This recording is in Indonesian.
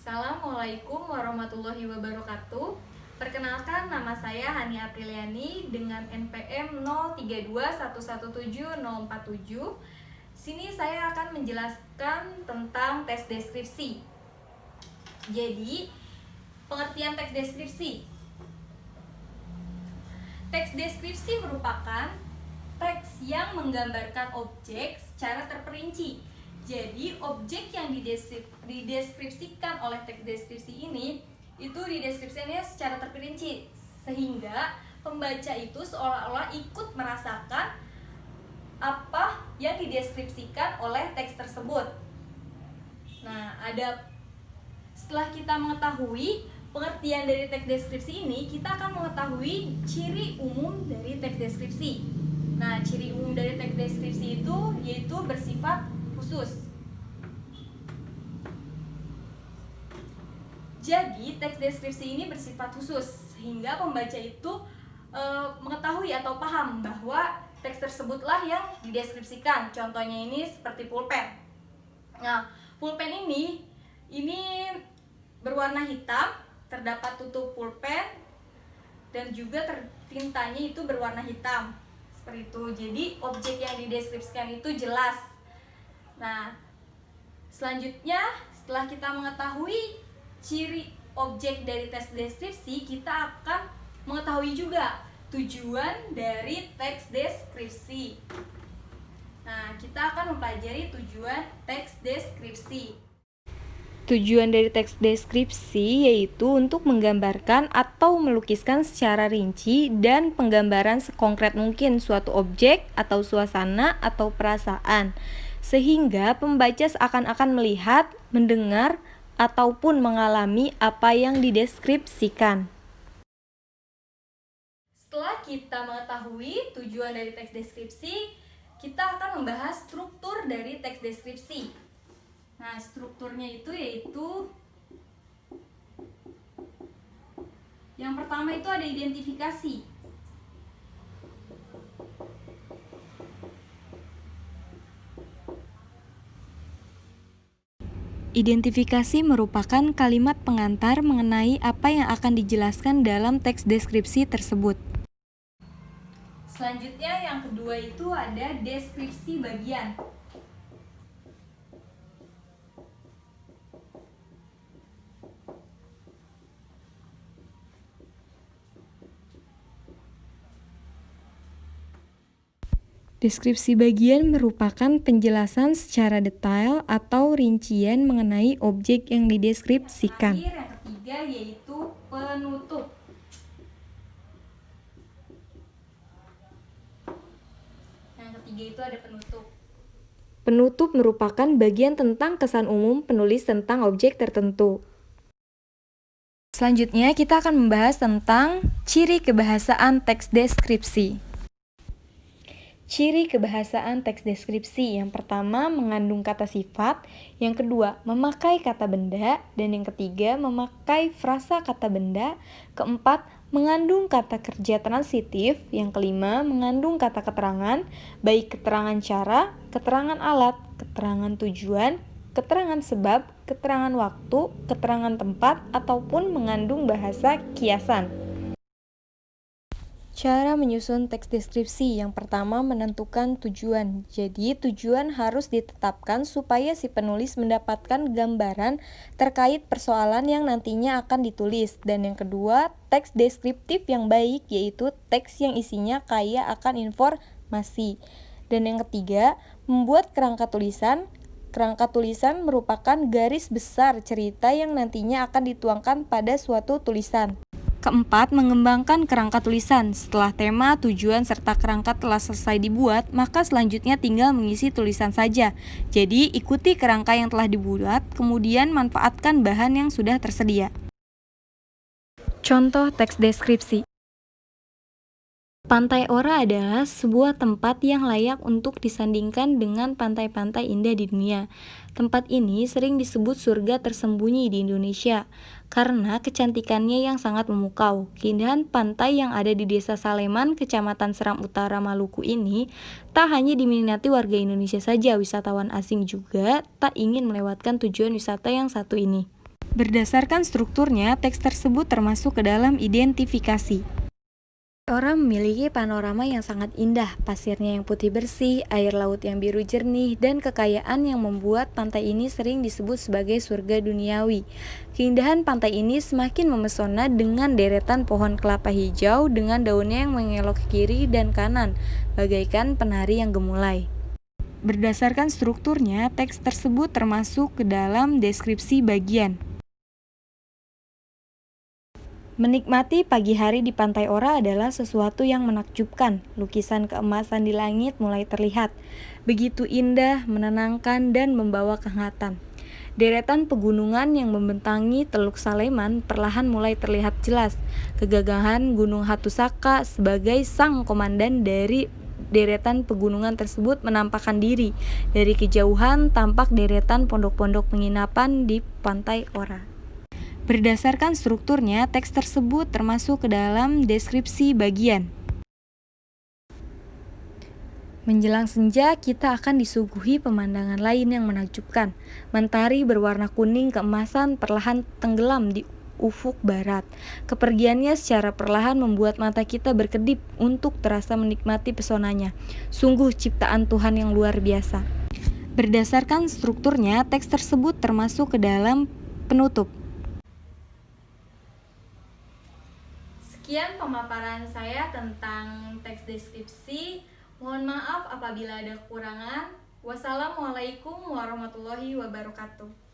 Assalamualaikum warahmatullahi wabarakatuh. Perkenalkan, nama saya Hani Apriliani dengan NPM 03211704. Sini saya akan menjelaskan tentang tes deskripsi. Jadi, pengertian teks deskripsi. Teks deskripsi merupakan teks yang menggambarkan objek secara terperinci. Jadi objek yang dideskripsikan oleh teks deskripsi ini itu dideskripsikannya secara terperinci, sehingga pembaca itu seolah-olah ikut merasakan apa yang dideskripsikan oleh teks tersebut. Nah, setelah kita mengetahui pengertian dari teks deskripsi ini, kita akan mengetahui ciri umum dari teks deskripsi. Nah, ciri umum dari teks deskripsi itu yaitu bersifat khusus. Jadi, teks deskripsi ini bersifat khusus sehingga pembaca itu mengetahui atau paham bahwa teks tersebutlah yang dideskripsikan. Contohnya ini seperti pulpen. Nah, pulpen ini berwarna hitam, terdapat tutup pulpen dan juga tintanya itu berwarna hitam. Seperti itu. Jadi, objek yang dideskripsikan itu jelas. Nah, selanjutnya setelah kita mengetahui ciri objek dari teks deskripsi, kita akan mengetahui juga tujuan dari teks deskripsi. Nah, kita akan mempelajari tujuan teks deskripsi. Tujuan dari teks deskripsi yaitu untuk menggambarkan atau melukiskan secara rinci dan penggambaran sekonkret mungkin suatu objek atau suasana atau perasaan, sehingga pembaca seakan-akan melihat, mendengar, ataupun mengalami apa yang dideskripsikan. Setelah kita mengetahui tujuan dari teks deskripsi, kita akan membahas struktur dari teks deskripsi. Nah, strukturnya itu yaitu yang pertama itu ada identifikasi. Identifikasi merupakan kalimat pengantar mengenai apa yang akan dijelaskan dalam teks deskripsi tersebut. Selanjutnya yang kedua itu ada deskripsi bagian. Deskripsi bagian merupakan penjelasan secara detail atau rincian mengenai objek yang dideskripsikan. Yang ketiga yaitu penutup. Yang ketiga itu ada penutup. Penutup merupakan bagian tentang kesan umum penulis tentang objek tertentu. Selanjutnya kita akan membahas tentang ciri kebahasaan teks deskripsi. Ciri kebahasaan teks deskripsi yang pertama mengandung kata sifat, yang kedua memakai kata benda, dan yang ketiga memakai frasa kata benda, keempat mengandung kata kerja transitif, yang kelima mengandung kata keterangan, baik keterangan cara, keterangan alat, keterangan tujuan, keterangan sebab, keterangan waktu, keterangan tempat, ataupun mengandung bahasa kiasan. Cara menyusun teks deskripsi, yang pertama menentukan tujuan. Jadi tujuan harus ditetapkan supaya si penulis mendapatkan gambaran terkait persoalan yang nantinya akan ditulis. Dan yang kedua, teks deskriptif yang baik, yaitu teks yang isinya kaya akan informasi. Dan yang ketiga, membuat kerangka tulisan. Kerangka tulisan merupakan garis besar cerita yang nantinya akan dituangkan pada suatu tulisan. Keempat, mengembangkan kerangka tulisan. Setelah tema, tujuan, serta kerangka telah selesai dibuat, maka selanjutnya tinggal mengisi tulisan saja. Jadi, ikuti kerangka yang telah dibuat, kemudian manfaatkan bahan yang sudah tersedia. Contoh teks deskripsi. Pantai Ora adalah sebuah tempat yang layak untuk disandingkan dengan pantai-pantai indah di dunia. Tempat ini sering disebut surga tersembunyi di Indonesia karena kecantikannya yang sangat memukau. Keindahan pantai yang ada di Desa Saleman, Kecamatan Seram Utara, Maluku ini tak hanya diminati warga Indonesia saja, wisatawan asing juga tak ingin melewatkan tujuan wisata yang satu ini. Berdasarkan strukturnya, teks tersebut termasuk ke dalam identifikasi. Orang memiliki panorama yang sangat indah, pasirnya yang putih bersih, air laut yang biru jernih, dan kekayaan yang membuat pantai ini sering disebut sebagai surga duniawi. Keindahan pantai ini semakin memesona dengan deretan pohon kelapa hijau dengan daunnya yang mengelok kiri dan kanan, bagaikan penari yang gemulai. Berdasarkan strukturnya, teks tersebut termasuk ke dalam deskripsi bagian. Menikmati pagi hari di Pantai Ora adalah sesuatu yang menakjubkan. Lukisan keemasan di langit mulai terlihat. Begitu indah, menenangkan, dan membawa kehangatan. Deretan pegunungan yang membentangi Teluk Saleman perlahan mulai terlihat jelas. Kegagahan Gunung Hatusaka sebagai sang komandan dari deretan pegunungan tersebut menampakkan diri. Dari kejauhan tampak deretan pondok-pondok penginapan di Pantai Ora. Berdasarkan strukturnya, teks tersebut termasuk ke dalam deskripsi bagian. Menjelang senja, kita akan disuguhi pemandangan lain yang menakjubkan. Mentari berwarna kuning keemasan perlahan tenggelam di ufuk barat. Kepergiannya secara perlahan membuat mata kita berkedip untuk terasa menikmati pesonanya. Sungguh ciptaan Tuhan yang luar biasa. Berdasarkan strukturnya, teks tersebut termasuk ke dalam penutup. Sekian pemaparan saya tentang teks deskripsi. Mohon maaf apabila ada kekurangan. Wassalamualaikum warahmatullahi wabarakatuh.